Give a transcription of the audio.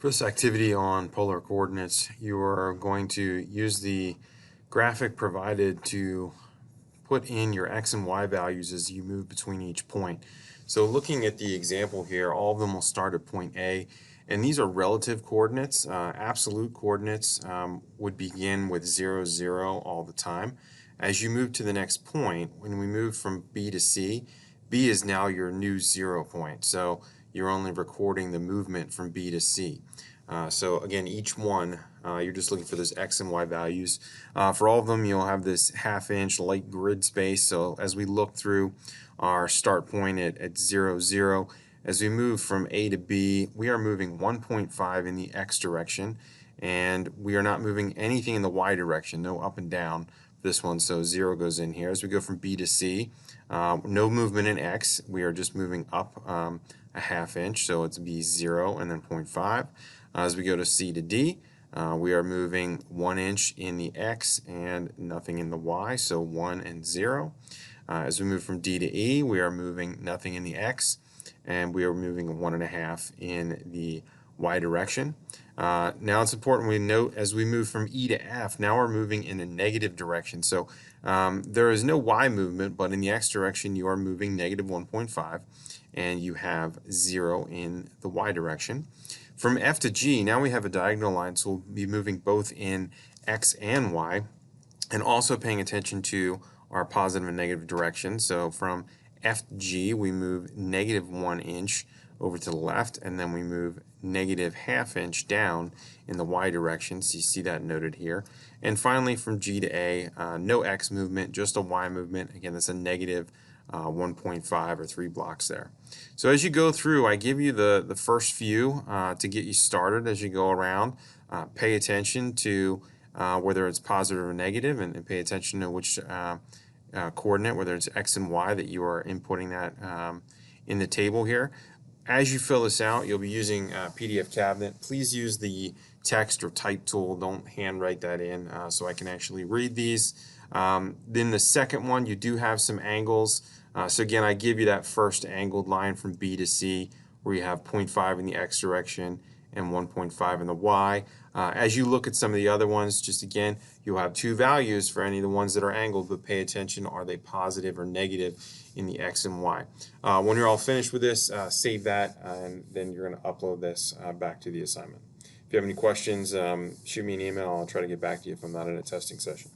For this activity on polar coordinates, you are going to use the graphic provided to put in your x and y values as you move between each point. So looking at the example here, all of them will start at point A, and these are relative coordinates. Absolute coordinates would begin with 0, 0 all the time. As you move to the next point, when we move from B to C, B is now your new 0 point. So you're only recording the movement from B to C. So again, each one, you're just looking for those x and y values. For all of them, you'll have this half-inch light grid space. So as we look through our start point at 0, 0, as we move from A to B, we are moving 1.5 in the x direction, and we are not moving anything in the y direction, no up and down for this one, so 0 goes in here. As we go from B to C, no movement in x, we are just moving up a half-inch, so it's B 0 and then 0.5. As we go to C to D, we are moving 1 inch in the x and nothing in the y, so 1 and 0. As we move from D to E, we are moving nothing in the x, and we are moving 1.5 in the y direction. Now it's important we note as we move from E to F, now we're moving in a negative direction. So there is no y movement, but in the x direction you are moving negative 1.5, and you have 0 in the y direction. From F to G, now we have a diagonal line, so we'll be moving both in x and y, and also paying attention to our positive and negative direction. So from F to G, we move negative 1 inch over to the left, and then we move negative ½ inch down in the y direction. So you see that noted here. And finally, from G to A, no x movement, just a y movement. Again, that's a negative 1.5 or 3 blocks there. So as you go through, I give you the first few to get you started as you go around. Pay attention to whether it's positive or negative, and pay attention to which coordinate, whether it's x and y, that you are inputting that in the table here. As you fill this out, you'll be using PDF Cabinet. Please use the text or type tool. Don't handwrite that in so I can actually read these. Then the second one, you do have some angles. So again, I give you that first angled line from B to C, where you have 0.5 in the x direction and 1.5 in the y. As you look at some of the other ones, just again, you'll have two values for any of the ones that are angled, but pay attention, are they positive or negative in the x and y. When you're all finished with this, save that, and then you're going to upload this back to the assignment. If you have any questions, shoot me an email. I'll try to get back to you if I'm not in a testing session.